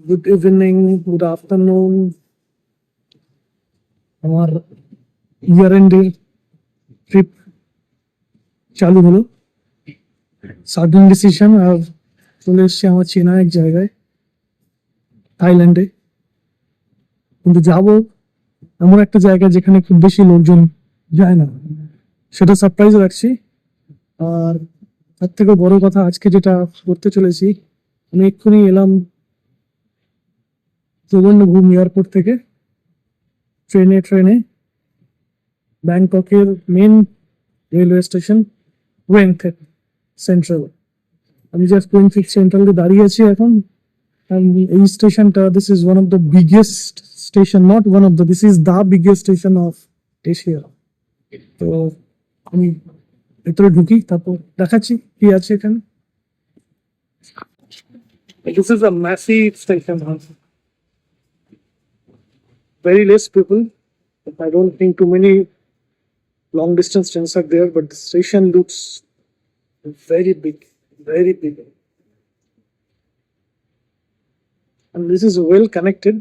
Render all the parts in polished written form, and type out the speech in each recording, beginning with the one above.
Good evening, good afternoon. আমার ইয়ার এন্ডের trip চালু হলো। সাডেন ডিসিশন, আর চলে এসছি আমার চেনা এক জায়গায়, থাইল্যান্ডে। কিন্তু যাবো এমন একটা জায়গায় যেখানে খুব বেশি লোকজন যায় না, সেটা সারপ্রাইজ রাখছি। আর তার থেকে বড় কথা, আজকে যেটা করতে চলেছি, আমি এক্ষুনি এলাম সুবর্ণভূমি এয়ারপোর্ট থেকে ট্রেনে ব্যাংককের মেন রেলওয়ে স্টেশন ওয়েংথেট সেন্ট্রাল। আমি জাস্ট ওয়েংথেট সেন্ট্রালে দাঁড়িয়ে আছি এখন। এই স্টেশনটা, this is one of the biggest station, not one of the, this is the biggest station of Asia. তো আমি ভেতরে ঢুকি, তারপর দেখাচ্ছি কি আছে এখানে। This is a massive station. Very less people. I don't think too many long distance trains are there, but the station looks very big, very big. And this is well connected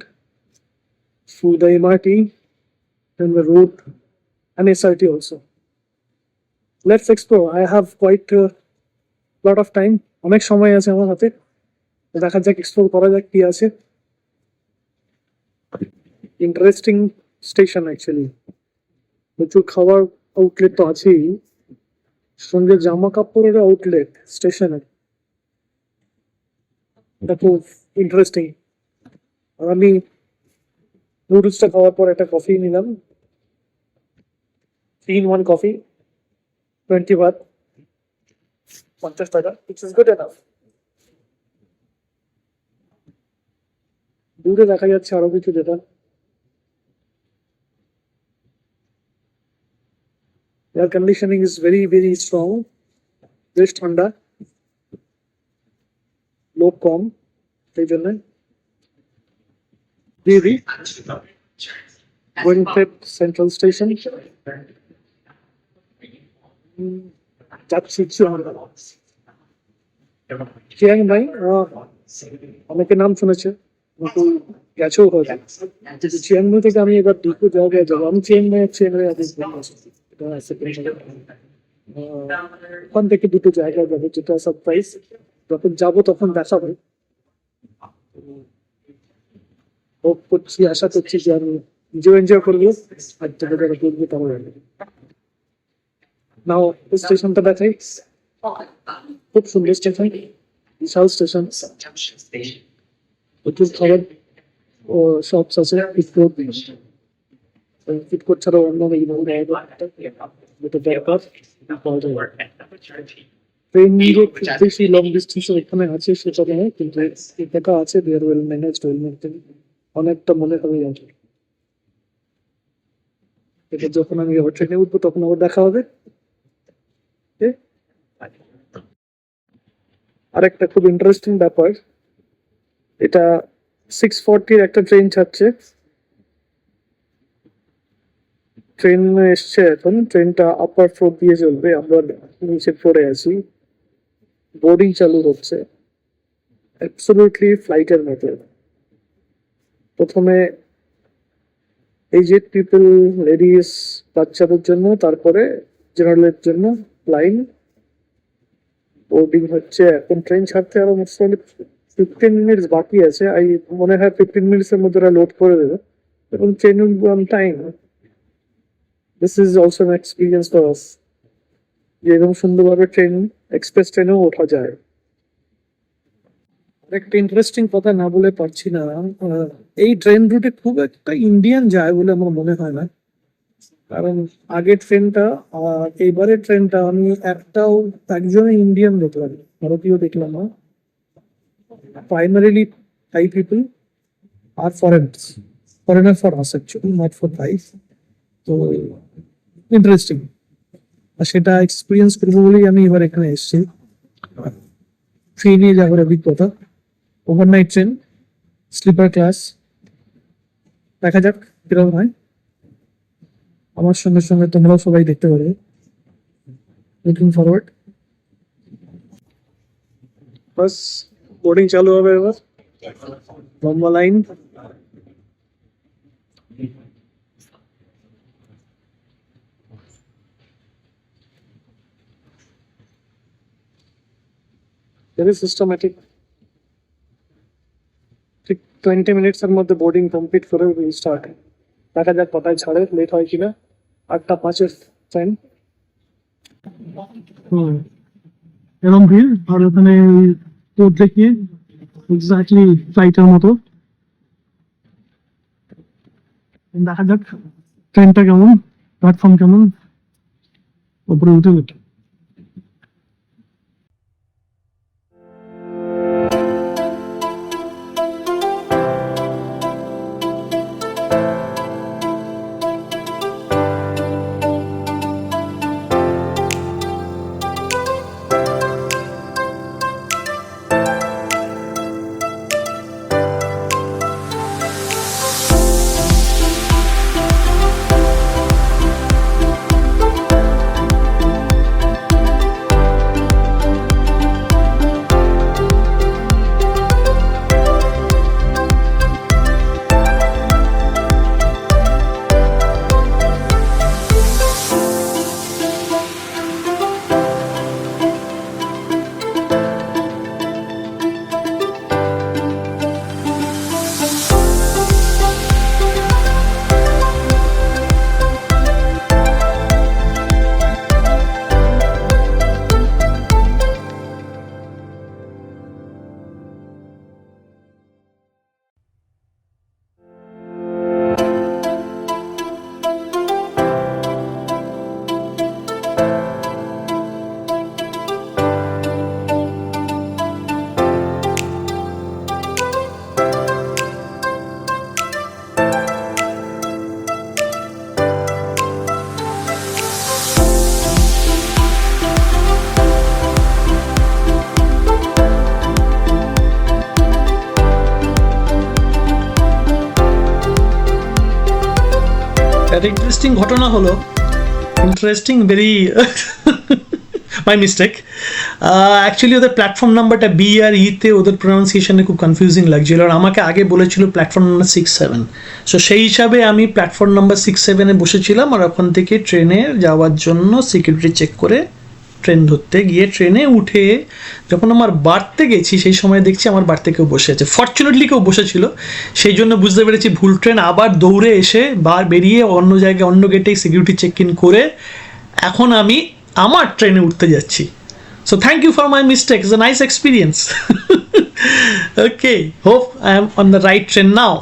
through the MRT and the road and SRT also. Let's explore. I have quite a lot of time. অনেক সময় আছে আমার হাতে, দেখা যাক, explore করা যাক কি আছে। Interesting station actually. প্রচুর খাবার আউটলেট তো আছেই, সঙ্গে জামা কাপড়ের আউটলেট স্টেশনে। এটা খুব ইন্টারেস্টিং। আর আমি নুডলসটা খাওয়ার পর একটা কফি নিলাম, 3-in-1 কফি, 20 বাট, 50 টাকা, which is good enough. দূরে দেখা যাচ্ছে আরো কিছু, যেটা air conditioning is very very strong, বেশ ঠান্ডা, লোক কম, সেই জন্য। ওয়েংথেট সেন্ট্রাল স্টেশন যাচ্ছি। চিয়াং মাই, অনেকে নাম শুনেছে, কিন্তু গেছেও হয়তো। চিয়াং মাই থেকে আমি এবার দুটো জায়গায় যাবো। আমি চিয়াং মাই ওখান থেকে দুটো জায়গায় যাবো, যেটা সারপ্রাইজ। যখন যাবো তখন দেখাবো। হোপ করছি, আশা করছি যে আমি নিজেও এনজয় করবো, আর যারা যারা করবো তারাও। নাও স্টেশনটা দেখাই, খুব সুন্দর স্টেশন, বিশাল স্টেশন। প্রচুর খাবার ও শপস আছে, ফুড ছাড়াও অন্য ট্রেন যে খুব বেশি লং ডিস্টেন্স এখানে আছে সেটা নয়, কিন্তু এটা আছে, দেয়ার ওয়েল ম্যানেজড, ওয়েল মেনটেন, অনেকটা মনে হবে। এটা যখন আমি আবার ট্রেনে উঠবো তখন আবার দেখা হবে। আরেকটা খুব ইন্টারেস্টিং ব্যাপার, এটা 6:40 একটা ট্রেন ছাড়ছে। ট্রেন এসছে এখন, ট্রেনটা আপার ফ্লোর দিয়ে চলবে, আমরা নিচে ফ্লোরে আছি। বোর্ডিং চালু হচ্ছে, অ্যাবসলিউটলি ফ্লাইটের মতো। প্রথমে এজেড পিপল, লেডিস, বাচ্চাদের জন্য, তারপরে জেনারেলের জন্য লাইন। বোর্ডিং হচ্ছে এখন, ট্রেন ছাড়তে আরো মোটামুটি 15 মিনিটস বাকি আছে। মনে হয় 15 মিনিটসের মধ্যে ওরা লোড করে দেবে, এবং train on time. This is also an experience for us, যে এরকম সুন্দরভাবে ট্রেন, এক্সপ্রেস ট্রেনেও ওঠা যায়। একটা ইন্টারেস্টিং কথা না বলে পারছি না, এই ট্রেন রুটে খুব একটা ইন্ডিয়ান যায় বলে আমার মনে হয় না। কারণ আগের ট্রেনটা আর এইবারের ট্রেনটা আমি একজনে ইন্ডিয়ান দেখলাম, ভারতীয় দেখলাম না। প্রাইমারিলি থাই পিপল আর foreigner for us actually, not for Thais. তো ইন্টারেস্টিং, আর সেটা এক্সপিরিয়েন্স করবো বলেই আমি এবার এখানে এসেছি। ট্রেনে যাওয়ার অভিজ্ঞতা, ওভারনাইট ট্রেন, স্লিপার ক্লাস, দেখা যাক কিরকম হয়। আমার সঙ্গে সঙ্গে তোমরাও সবাই দেখতে পারবে। Looking forward. বাস বোর্ডিং চালু হবে এবার। লম্বা লাইন। Very systematic. ঠিক 20 মিনিটস এর মধ্যে বোর্ডিং কমপ্লিট করে উইল স্টার্ট। দেখা যাক কটায় ছাড়ে, লেট হয় কিনা। 8:05 ট্রেন। এরকম ভিড়, আর ওখানে কোড দেখিয়ে এক্স্যাক্টলি ফ্লাইটের মতো। দেখা যাক ট্রেনটা কেমন, প্ল্যাটফর্ম কেমন, উপরে উঠে উঠে। একটা ইন্টারেস্টিং ঘটনা হলো, interesting very my mistake. Actually ওদের প্ল্যাটফর্ম নাম্বারটা বি আর ইতে ওদের প্রোনাউন্সিয়েশনে খুব কনফিউজিং লাগছিল, আর আমাকে আগে বলেছিল প্ল্যাটফর্ম নাম্বার 6-7। সো সেই হিসাবে আমি প্ল্যাটফর্ম নাম্বার 6-7-এ বসেছিলাম, আর ওখান থেকে ট্রেনে যাওয়ার জন্য সিকিউরিটি চেক করে ট্রেন ধরতে গিয়ে ট্রেনে উঠে যখন আমার বাড়তে গেছি সেই সময় দেখছি আমার বাড়তে কেউ বসে আছে। ফর্চুনেটলি কেউ বসেছিল, সেই জন্য বুঝতে পেরেছি ভুল ট্রেন। আবার দৌড়ে এসে বেরিয়ে অন্য জায়গায় অন্য গেটে সিকিউরিটি চেক ইন করে এখন আমি আমার ট্রেনে উঠতে যাচ্ছি। So thank you for my mistake, it's a nice experience. Okay, hope I am on the right train now.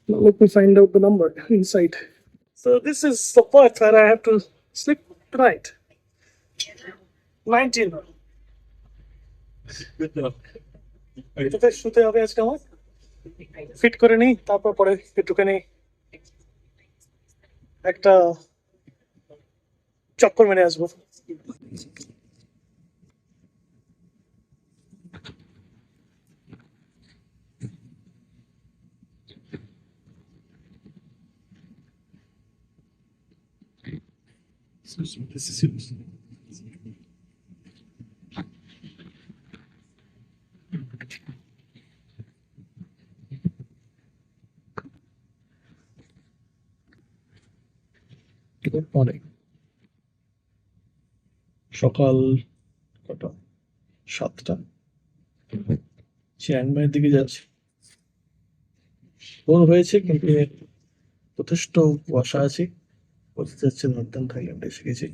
Now let me find out the number inside. So this is the part where I have to sleep tonight. 19. এটাতে শুতে হবে আজকে আমার। Fit করে নিই, তারপর পরে একটুখানি একটা চক্কর মেরে আসবো। Good morning. সকাল কটা? 7টা। চিয়াংমাইয়ের দিকে যাচ্ছি। ভোর হয়েছে কিন্তু যথেষ্ট কুয়াশা আছে, বোঝা যাচ্ছে নর্দার্ন থাইল্যান্ডে এসে গেছি।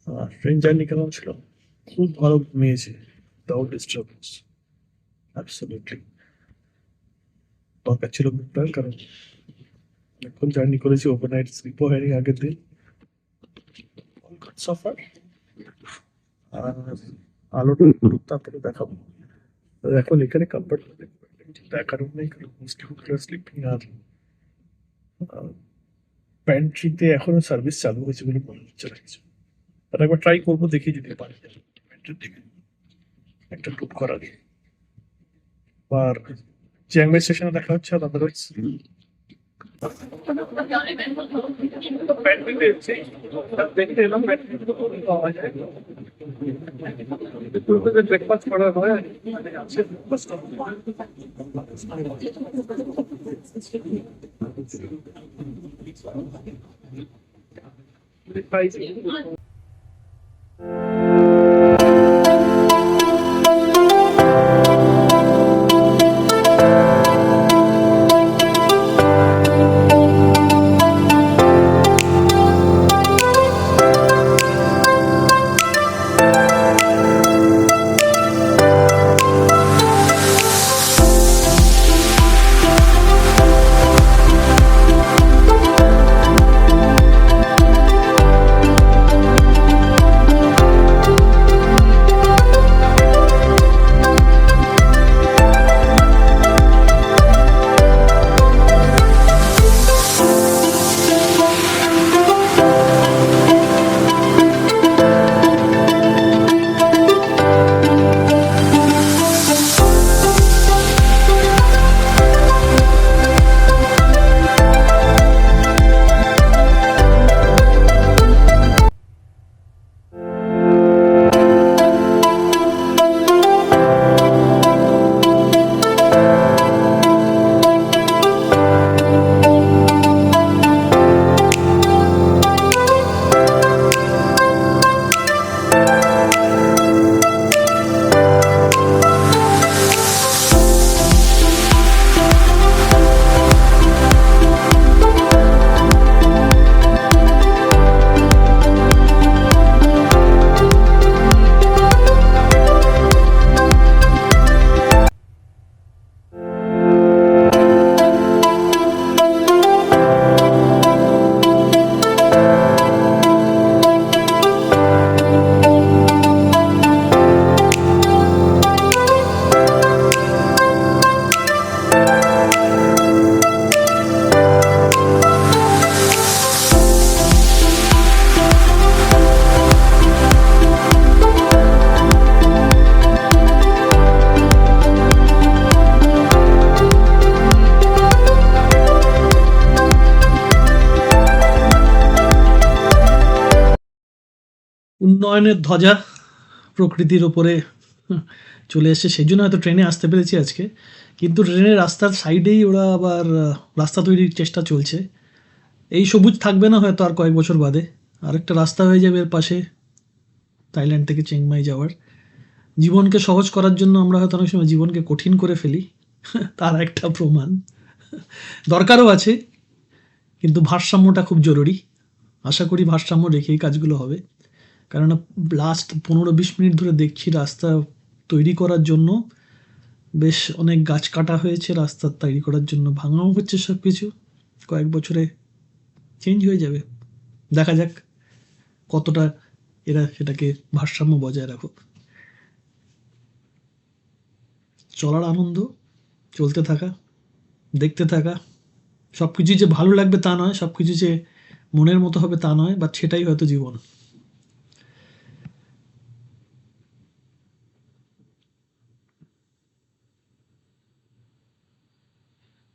আর ট্রেন জার্নি কেমন ছিল? খুব ভালো ঘুমিয়েছি, উইদাউট ডিস্টার্বেন্স, অ্যাবসলিউটলি। দরকার ছিল ঘুমটার, কারণ এখন জার্নি করেছি ওভারনাইট স্লিপও হয়নি আগের দিন। সফার আর আলোটা তারপরে দেখাবো। এখন এখানে কমফর্টেবল দেখার নেই, কারণ মোস্টলি স্লিপিং। আর প্যান্ট্রিতে এখনো সার্ভিস চালু হয়েছে বলে মনে হচ্ছে না কিছু। আর একবার ট্রাই করবো, দেখি যদি পারি প্যান্ট্রির দিকে একটা টুক করা দিয়ে। আর চিয়াংমাই স্টেশনে দেখা হচ্ছে। আর আদারওয়াইজ ব্রেকফাস্ট করা হয়। উন্নয়নের ধ্বজা প্রকৃতির ওপরে চলে এসছে, সেই জন্য হয়তো ট্রেনে আসতে পেরেছি আজকে। কিন্তু ট্রেনের রাস্তার সাইডেই ওরা আবার রাস্তা তৈরির চেষ্টা চলছে। এই সবুজ থাকবে না হয়তো আর কয়েক বছর বাদে, আরেকটা রাস্তা হয়ে যাবে এর পাশে থাইল্যান্ড থেকে চিংমাই যাওয়ার। জীবনকে সহজ করার জন্য আমরা হয়তো অনেক সময় জীবনকে কঠিন করে ফেলি, তার একটা প্রমাণ। দরকারও আছে, কিন্তু ভারসাম্যটা খুব জরুরি। আশা করি ভারসাম্য রেখেই কাজগুলো হবে। কেননা লাস্ট 15-20 মিনিট ধরে দেখছি রাস্তা তৈরি করার জন্য বেশ অনেক গাছ কাটা হয়েছে। রাস্তা তৈরি করার জন্য ভাঙাও হচ্ছে সব কিছু। কয়েক বছরে চেঞ্জ হয়ে যাবে। দেখা যাক কতটা এরা সেটাকে ভারসাম্য বজায় রাখো। চলার আনন্দ, চলতে থাকা, দেখতে থাকা। সব কিছু যে ভালো লাগবে তা নয়, সব কিছু যে মনের মতো হবে তা নয়, বাট সেটাই হয়তো জীবন।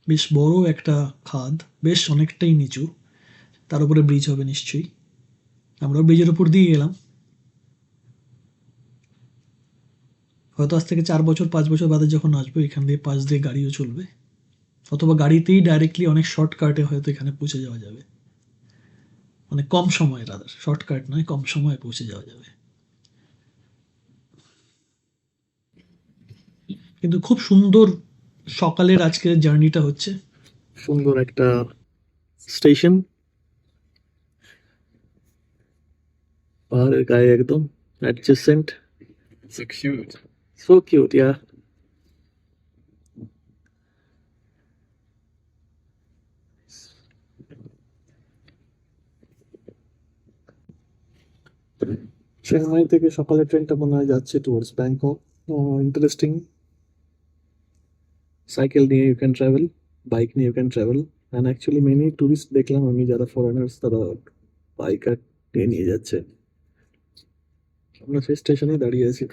বেশ বড় একটা খাদ, বেশ অনেকটাই নিচু, তার উপরে ব্রিজ হবে নিশ্চয়ই। আমরা ব্রিজের উপর দিয়ে গেলাম। হয়তো আজ থেকে 4 বছর 5 বছর বাদে যখন আসবো, এখান দিয়ে পাশ দিয়ে গাড়িও চলবে, অথবা গাড়িতেই ডাইরেক্টলি অনেক শর্টকাটে হয়তো এখানে পৌঁছে যাওয়া যাবে। মানে কম সময়ে, রাদার শর্টকাট নয়, কম সময়ে পৌঁছে যাওয়া যাবে। কিন্তু খুব সুন্দর সকালের আজকের জার্নিটা হচ্ছে। সুন্দর একটা স্টেশন, পাহাড়ের গায়ে একদম adjacent. So cute. So cute, yeah. Chennai থেকে সকালে ট্রেনটা মনে হয় যাচ্ছে টুয়ার্ডস ব্যাংকক। ইন্টারেস্টিং। সাইকেল নিয়ে ইউ ক্যান ট্রাভেল, বাইক নিয়ে you can travel, and actually many tourist দেখলাম আমি যারা ফরেনার্স তারা বাইক আর নিয়ে যাচ্ছে। আমরা সেই স্টেশনে দাঁড়িয়ে আছি।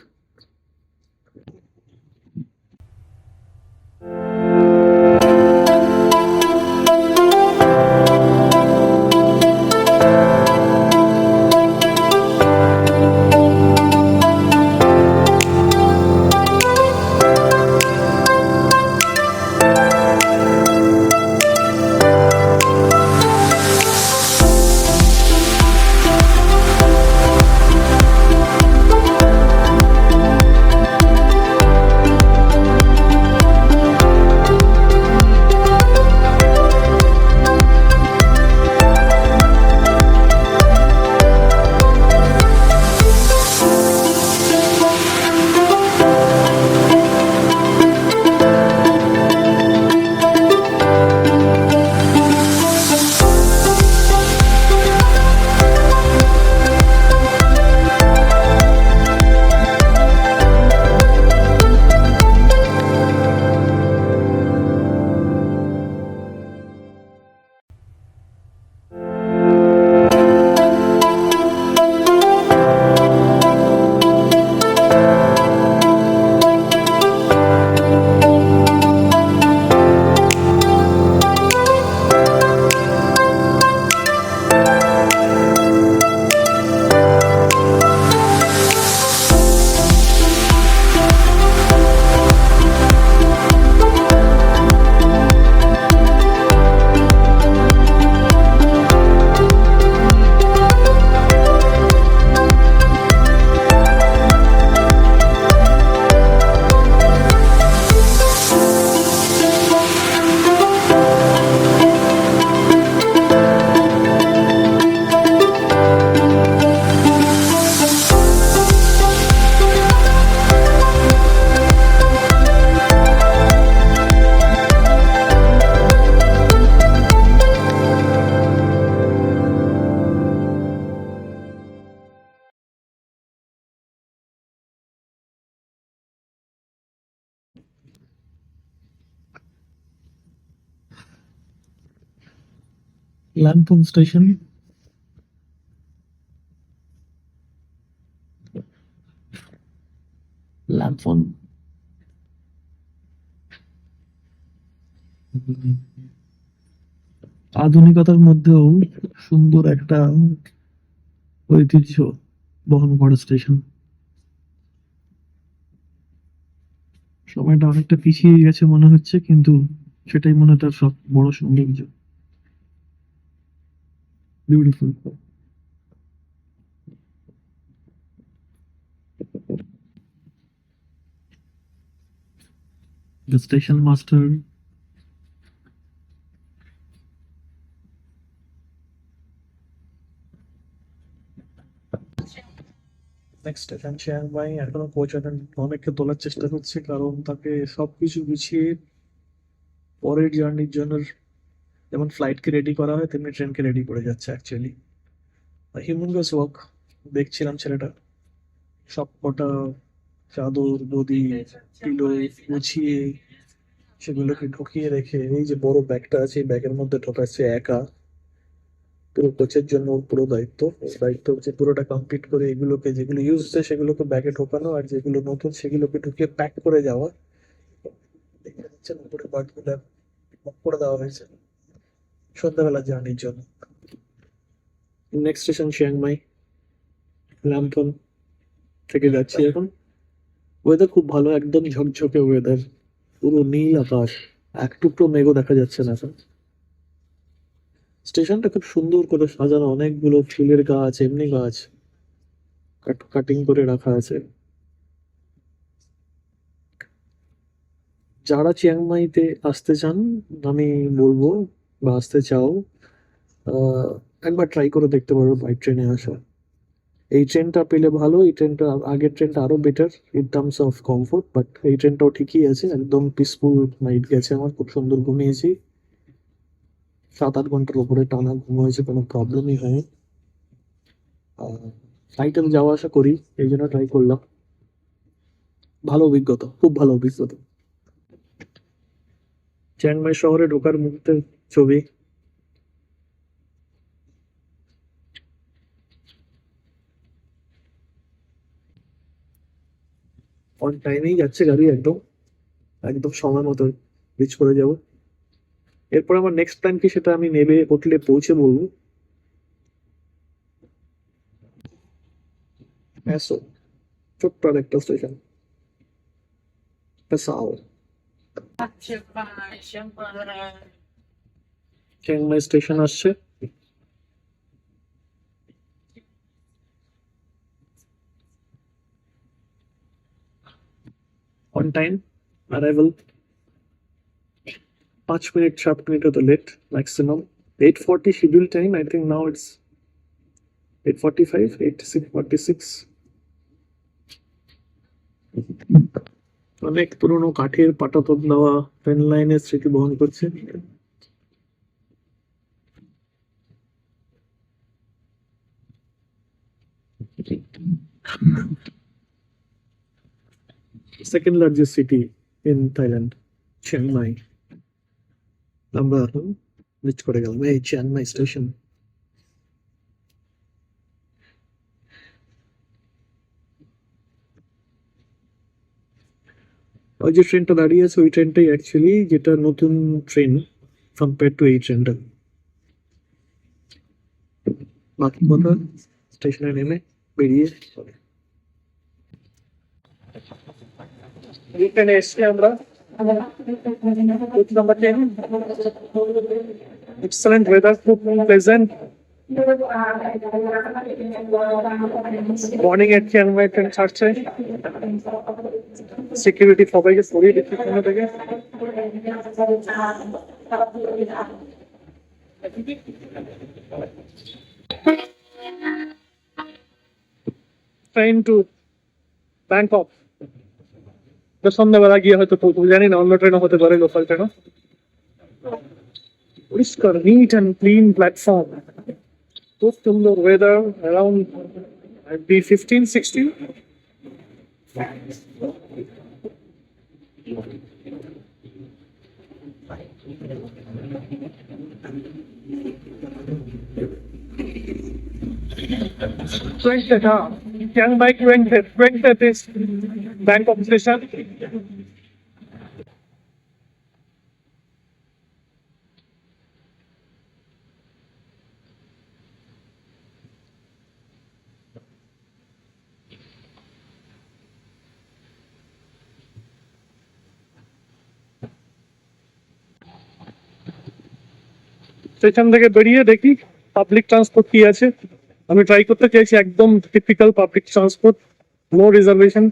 Lampung station. লামপুং আধুনিকতার মধ্যেও সুন্দর একটা ঐতিহ্য বহন করে স্টেশন। সময়টা অনেকটা পিছিয়ে গেছে মনে হচ্ছে, কিন্তু সেটাই মনে হয় তার সব বড় সৌন্দর্য। Beautiful. The station master. Next station Chiang Mai. এখনো পৌঁছানোর অনেককে তোলার চেষ্টা করছে, কারণ তাকে সবকিছু গুছিয়ে পরের জার্নির জন্য যেমন ফ্লাইটকে রেডি করা হয় তেমনি ট্রেনকে রেডি করে যাচ্ছে অ্যাকচুয়ালি। হিউম্যানগাস ওয়াক দেখছিলাম ছেলেটা সব কটা চাদর গদি পিলো গুছিয়ে সেগুলোকে ঢুকিয়ে রেখে এই যে বড় ব্যাগটা আছে এই ব্যাগের মধ্যে ঢোকাচ্ছে একা। পুরো কোচের জন্য ওর পুরো দায়িত্ব। ওর দায়িত্ব হচ্ছে পুরোটা কমপ্লিট করে এগুলোকে যেগুলো ইউজ হচ্ছে সেগুলোকে ব্যাগে ঢোকানো, আর যেগুলো নতুন সেগুলোকে ঢুকিয়ে প্যাক করে যাওয়া। দেখতে পাচ্ছেন উপরে বার্ডগুলো লক করে দেওয়া হয়েছে সন্ধ্যাবেলা জার্নির জন্য। Next station Chiang Mai. লামপন থেকে যাচ্ছি এখন। ওয়েদার খুব ভালো, একদম ঝকঝকে ওয়েদার, পুরো নীল আকাশ, এক টুকরো মেঘও দেখা যাচ্ছে না এখন। স্টেশনটা খুব সুন্দর করে সাজানো, অনেকগুলো ফুলের গাছ এমনি গাছ কাটিং করে রাখা আছে। যারা চিয়াংমাইতে আসতে চান আমি বলবো, বা আসতে চাও, একবার ট্রাই করে দেখতে পারো বাই ট্রেনে আসা। এই ট্রেনটা পেলে ভালো, এই ট্রেনটা আগের ট্রেনটা আরো better in terms of comfort, but এই ট্রেনটাও ঠিকই আছে। একদম পিসফুল নাইট গেছে আমার, খুব সুন্দর ঘুমিয়েছি। 7-8 ঘন্টার উপরে টানা ঘুম হয়েছে, কোনো প্রবলেমই হয়নি। ফ্লাইটে তো যাওয়া আসা করি, এই জন্য ট্রাই করলাম। ভালো অভিজ্ঞতা, খুব ভালো অভিজ্ঞতা। চিয়াংমাই শহরে ঢোকার মুহূর্তের ছবি। অন টাইমেই যাচ্ছে গাড়ি, একদম একদম সময় মতো রিচ করে যাব। এরপর আমার নেক্সট প্ল্যান কি সেটা আমি নেবে হোটেলে পৌঁছে বলবো। এসো, ছোট্ট আর একটা স্টেশন, পেসাও। চিয়াংমাই স্টেশন আসছে। On time arrival, 5 minute 7 minute হতো late maximum. 8:40 schedule time, I think now it's 8:45, 8:46। অনেক পুরনো কাঠের পাটাতন দেওয়া ট্রেন লাইনের স্মৃতি বহন করছে। Second largest city in Thailand, Chiang Mai. আমরা এখন রিচ করে গেলাম এই চিয়াংমাই স্টেশন। ওই যে ট্রেনটা দাঁড়িয়ে আছে, ওই ট্রেনটাই অ্যাকচুয়ালি যেটা নতুন ট্রেন কম্পেয়ার টু এই ট্রেনটা। বাকি কথা স্টেশনে নেমে বেরিয়ে এখানে এসে আমরা নাম্বার 10, এক্সেলেন্ট ওয়েদার, খুব প্লেজেন্ট। মর্নিং এর চিয়াংমাই ট্রেন ছাড়ছে। সিকিউরিটি সবাইকে সরিয়ে দিচ্ছে ট্রেন থেকে। Train two Bangkok. সন্ধ্যাবেলা গিয়ে হয়তো জানি না, অন্য ট্রেনও হতে পারে, লোকাল ট্রেনও। পরিষ্কার, নিট অ্যান্ড ক্লিন প্ল্যাটফর্ম, খুব সুন্দর weather. Around 15-16। Chiang Mai Krengtet is Bangkok station. Station থেকে বেরিয়ে দেখি পাবলিক ট্রান্সপোর্ট কি আছে। আমি ট্রাই করতে চাইছি একদম typical public transport, no reservation.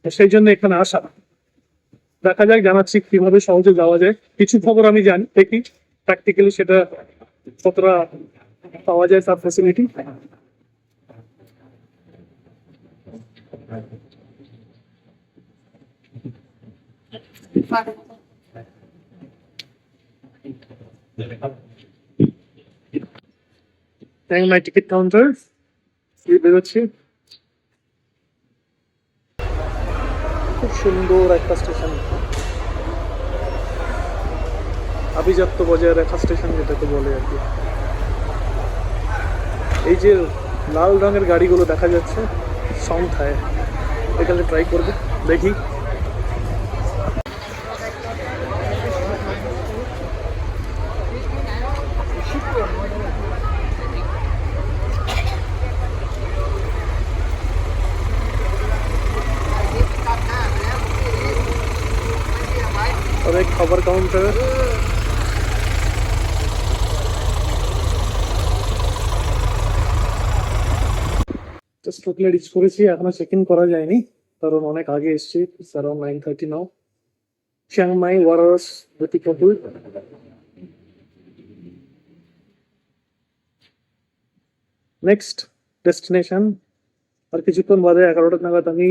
সেই জন্য এখানে আসা। দেখা যাক, জানাচ্ছি কিভাবে সহজে যাওয়া যায়। কিছু খবর আমি জানি, দেখি প্র্যাকটিক্যালি সেটা কতটা পাওয়া যায় তার ফ্যাসিলিটি। চিয়াংমাই টিকিট কাউন্টার বেরোচ্ছি। খুব সুন্দর একটা স্টেশন, আভিজাত্য বজায় রাখা স্টেশন যেটাকে বলে আর কি। এই যে লাল রঙের গাড়িগুলো দেখা যাচ্ছে সংখ্যায়, এখানে ট্রাই করবো, দেখি। और एक खबर काउंटर, জাস্ট হোটেলে রিচ করেছি, এখনো চেক ইন করা যায়নি কারণ অনেক আগে এসেছি। Around 9:30 now. চিয়াংমাই ওয়ারাস বুটিক হোটেল। নেক্সট ডেস্টিনেশন আর কিছুক্ষণ বাদে 11টা নাগাদ আমি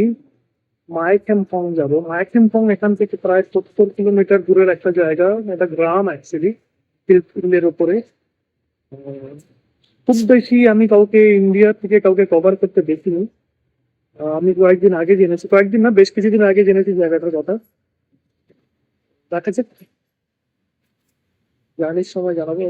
মাইকেমপং যাব। মাইকেমপং এখান থেকে প্রায় 70 কিলোমিটার দূরের একটা জায়গা, এটা গ্রাম অ্যাকচুয়ালি, হিলের উপরে। খুব বেশি আমি কাউকে ইন্ডিয়া থেকে কাউকে কভার করতে দেখিনি। আমি কয়েকদিন আগে জেনেছি, কয়েকদিন না বেশ কিছুদিন আগে জেনেছি জায়গাটার কথা। দেখা যাক, জানির সময় জানাবো।